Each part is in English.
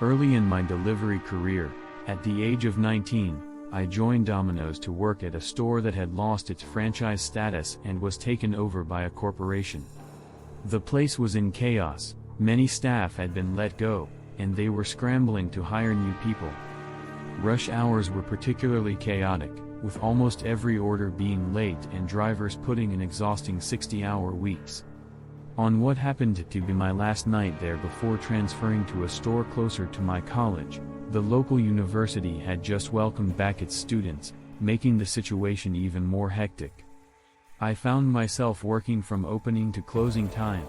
Early in my delivery career, at the age of 19, I joined Domino's to work at a store that had lost its franchise status and was taken over by a corporation. The place was in chaos, many staff had been let go, and they were scrambling to hire new people. Rush hours were particularly chaotic, with almost every order being late and drivers putting in exhausting 60-hour weeks. On what happened to be my last night there before transferring to a store closer to my college, the local university had just welcomed back its students, making the situation even more hectic. I found myself working from opening to closing time.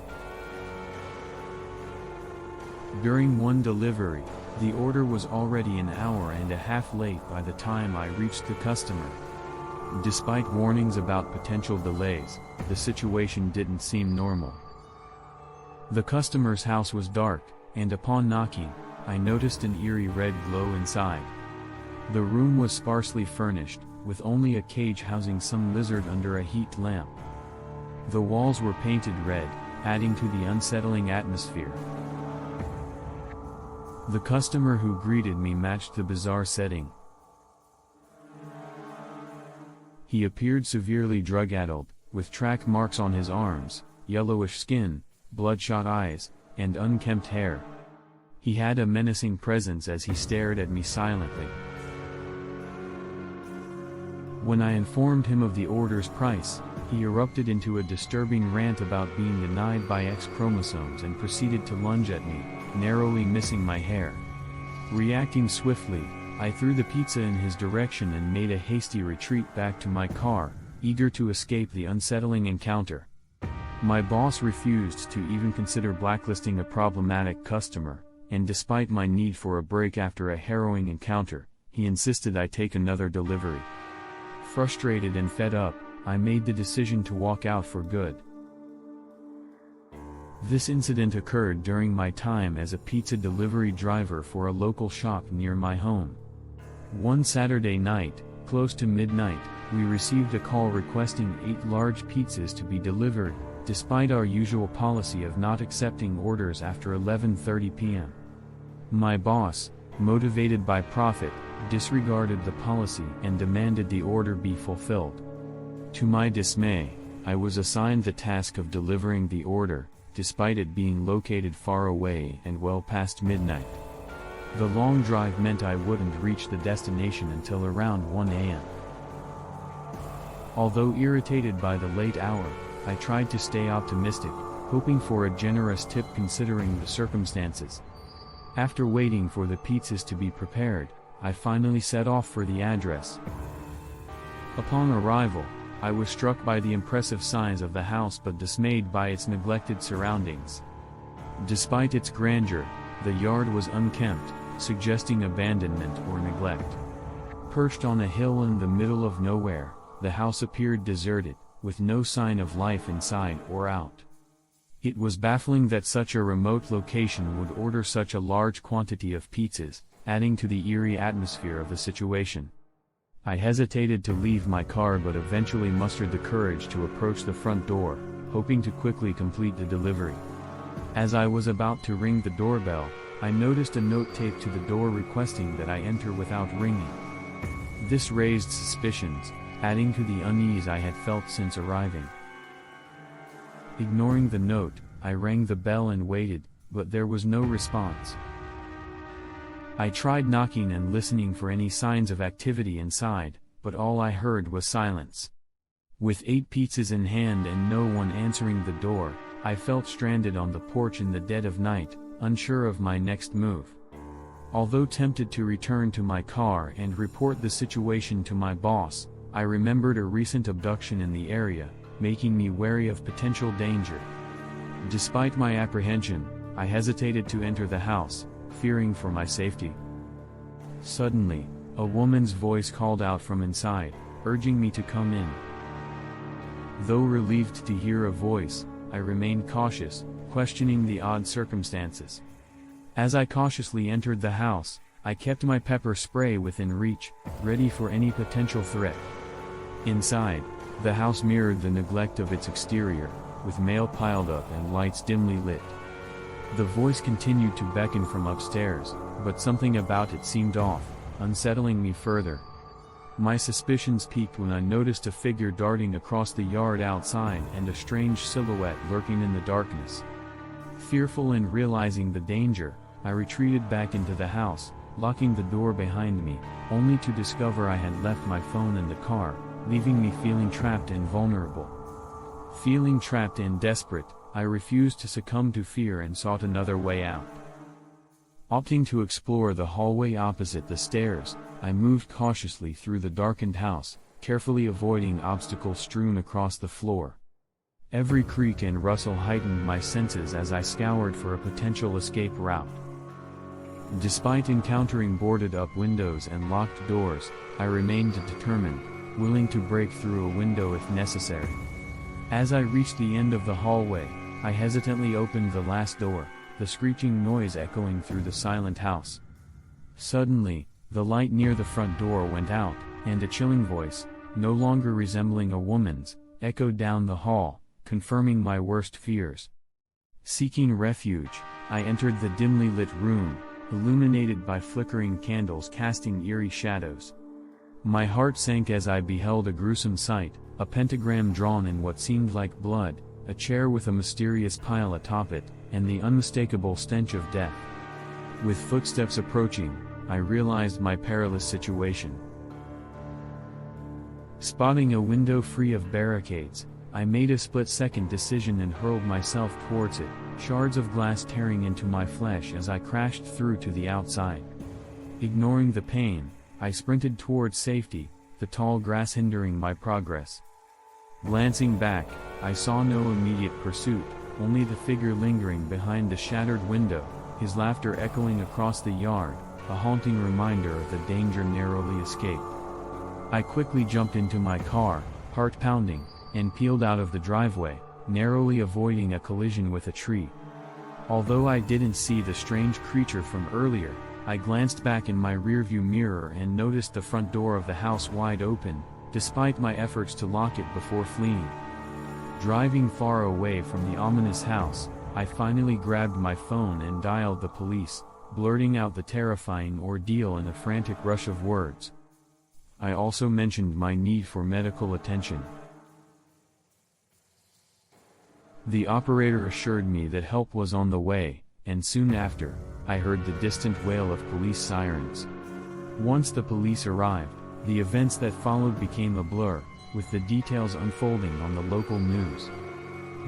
During one delivery, the order was already an hour and a half late by the time I reached the customer. Despite warnings about potential delays, the situation didn't seem normal. The customer's house was dark, and upon knocking, I noticed an eerie red glow inside. The room was sparsely furnished, with only a cage housing some lizard under a heat lamp. The walls were painted red, adding to the unsettling atmosphere. The customer who greeted me matched the bizarre setting. He appeared severely drug-addled, with track marks on his arms, yellowish skin, bloodshot eyes, and unkempt hair. He had a menacing presence as he stared at me silently. When I informed him of the order's price, he erupted into a disturbing rant about being denied by X chromosomes and proceeded to lunge at me, narrowly missing my hair. Reacting swiftly, I threw the pizza in his direction and made a hasty retreat back to my car, eager to escape the unsettling encounter. My boss refused to even consider blacklisting a problematic customer, and despite my need for a break after a harrowing encounter, he insisted I take another delivery. Frustrated and fed up, I made the decision to walk out for good. This incident occurred during my time as a pizza delivery driver for a local shop near my home. One Saturday night, close to midnight, we received a call requesting 8 large pizzas to be delivered, despite our usual policy of not accepting orders after 11:30 p.m. My boss, motivated by profit, disregarded the policy and demanded the order be fulfilled. To my dismay, I was assigned the task of delivering the order, despite it being located far away and well past midnight. The long drive meant I wouldn't reach the destination until around 1 a.m. Although irritated by the late hour, I tried to stay optimistic, hoping for a generous tip considering the circumstances. After waiting for the pizzas to be prepared, I finally set off for the address. Upon arrival, I was struck by the impressive size of the house but dismayed by its neglected surroundings. Despite its grandeur, the yard was unkempt, suggesting abandonment or neglect. Perched on a hill in the middle of nowhere, the house appeared deserted, with no sign of life inside or out. It was baffling that such a remote location would order such a large quantity of pizzas, adding to the eerie atmosphere of the situation. I hesitated to leave my car but eventually mustered the courage to approach the front door, hoping to quickly complete the delivery. As I was about to ring the doorbell, I noticed a note taped to the door requesting that I enter without ringing. This raised suspicions, adding to the unease I had felt since arriving. Ignoring the note, I rang the bell and waited, but there was no response. I tried knocking and listening for any signs of activity inside, but all I heard was silence. With 8 pizzas in hand and no one answering the door, I felt stranded on the porch in the dead of night, unsure of my next move. Although tempted to return to my car and report the situation to my boss, I remembered a recent abduction in the area, making me wary of potential danger. Despite my apprehension, I hesitated to enter the house, fearing for my safety. Suddenly, a woman's voice called out from inside, urging me to come in. Though relieved to hear a voice, I remained cautious, questioning the odd circumstances. As I cautiously entered the house, I kept my pepper spray within reach, ready for any potential threat. Inside, the house mirrored the neglect of its exterior, with mail piled up and lights dimly lit. The voice continued to beckon from upstairs, but something about it seemed off, unsettling me further. My suspicions peaked when I noticed a figure darting across the yard outside and a strange silhouette lurking in the darkness. Fearful and realizing the danger, I retreated back into the house, locking the door behind me, only to discover I had left my phone in the car, leaving me feeling trapped and vulnerable. Feeling trapped and desperate, I refused to succumb to fear and sought another way out. Opting to explore the hallway opposite the stairs, I moved cautiously through the darkened house, carefully avoiding obstacles strewn across the floor. Every creak and rustle heightened my senses as I scoured for a potential escape route. Despite encountering boarded-up windows and locked doors, I remained determined, willing to break through a window if necessary. As I reached the end of the hallway, I hesitantly opened the last door, the screeching noise echoing through the silent house. Suddenly, the light near the front door went out, and a chilling voice, no longer resembling a woman's, echoed down the hall, confirming my worst fears. Seeking refuge, I entered the dimly lit room, illuminated by flickering candles casting eerie shadows. My heart sank as I beheld a gruesome sight, a pentagram drawn in what seemed like blood, a chair with a mysterious pile atop it, and the unmistakable stench of death. With footsteps approaching, I realized my perilous situation. Spotting a window free of barricades, I made a split-second decision and hurled myself towards it, shards of glass tearing into my flesh as I crashed through to the outside. Ignoring the pain, I sprinted towards safety, the tall grass hindering my progress. Glancing back, I saw no immediate pursuit, only the figure lingering behind the shattered window, his laughter echoing across the yard, a haunting reminder of the danger narrowly escaped. I quickly jumped into my car, heart pounding, and peeled out of the driveway, narrowly avoiding a collision with a tree. Although I didn't see the strange creature from earlier, I glanced back in my rearview mirror and noticed the front door of the house wide open, despite my efforts to lock it before fleeing. Driving far away from the ominous house, I finally grabbed my phone and dialed the police, blurting out the terrifying ordeal in a frantic rush of words. I also mentioned my need for medical attention. The operator assured me that help was on the way, and soon after, I heard the distant wail of police sirens. Once the police arrived, the events that followed became a blur, with the details unfolding on the local news.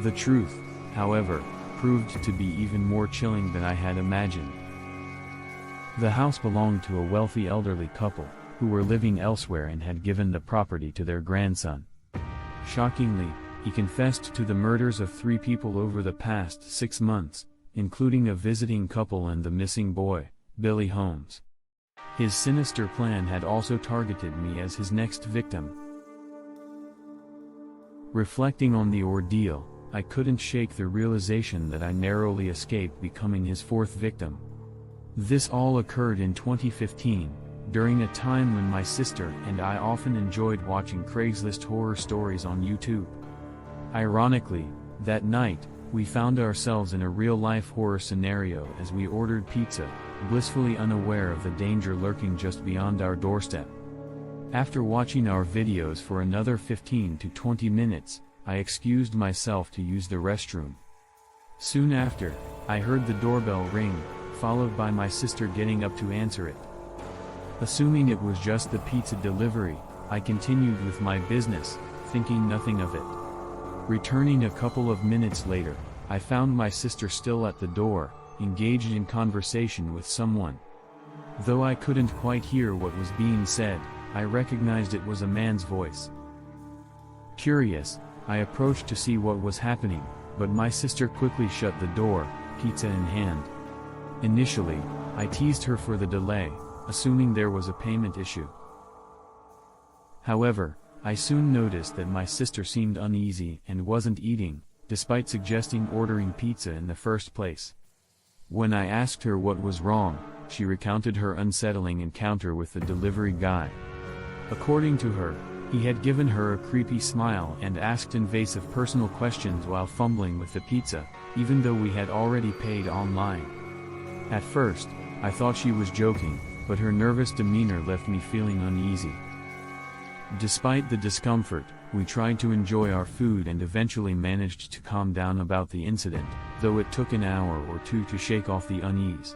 The truth, however, proved to be even more chilling than I had imagined. The house belonged to a wealthy elderly couple, who were living elsewhere and had given the property to their grandson. Shockingly, he confessed to the murders of 3 people over the past 6 months, including a visiting couple and the missing boy, Billy Holmes. His sinister plan had also targeted me as his next victim. Reflecting on the ordeal, I couldn't shake the realization that I narrowly escaped becoming his 4th victim. This all occurred in 2015, during a time when my sister and I often enjoyed watching Craigslist horror stories on YouTube. Ironically, that night, we found ourselves in a real-life horror scenario as we ordered pizza, blissfully unaware of the danger lurking just beyond our doorstep. After watching our videos for another 15 to 20 minutes, I excused myself to use the restroom. Soon after, I heard the doorbell ring, followed by my sister getting up to answer it. Assuming it was just the pizza delivery, I continued with my business, thinking nothing of it. Returning a couple of minutes later, I found my sister still at the door, engaged in conversation with someone. Though I couldn't quite hear what was being said, I recognized it was a man's voice. Curious, I approached to see what was happening, but my sister quickly shut the door, pizza in hand. Initially, I teased her for the delay, assuming there was a payment issue. However, I soon noticed that my sister seemed uneasy and wasn't eating, despite suggesting ordering pizza in the first place. When I asked her what was wrong, she recounted her unsettling encounter with the delivery guy. According to her, he had given her a creepy smile and asked invasive personal questions while fumbling with the pizza, even though we had already paid online. At first, I thought she was joking, but her nervous demeanor left me feeling uneasy. Despite the discomfort, we tried to enjoy our food and eventually managed to calm down about the incident, though it took an hour or two to shake off the unease.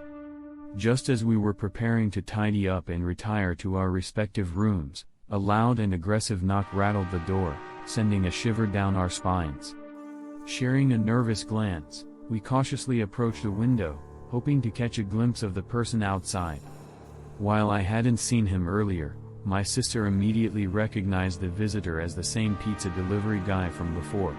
Just as we were preparing to tidy up and retire to our respective rooms, a loud and aggressive knock rattled the door, sending a shiver down our spines. Sharing a nervous glance, we cautiously approached the window, hoping to catch a glimpse of the person outside. While I hadn't seen him earlier, my sister immediately recognized the visitor as the same pizza delivery guy from before.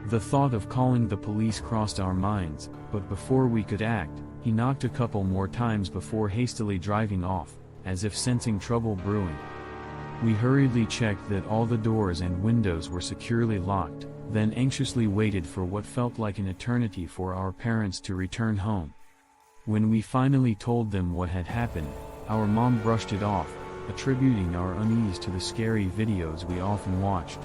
The thought of calling the police crossed our minds, but before we could act, he knocked a couple more times before hastily driving off, as if sensing trouble brewing. We hurriedly checked that all the doors and windows were securely locked, then anxiously waited for what felt like an eternity for our parents to return home. When we finally told them what had happened, our mom brushed it off, attributing our unease to the scary videos we often watched.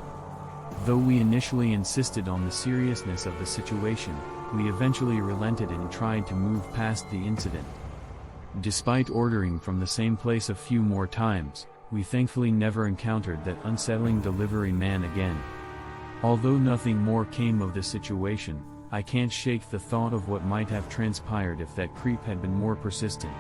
Though we initially insisted on the seriousness of the situation, we eventually relented and tried to move past the incident. Despite ordering from the same place a few more times, we thankfully never encountered that unsettling delivery man again. Although nothing more came of the situation, I can't shake the thought of what might have transpired if that creep had been more persistent.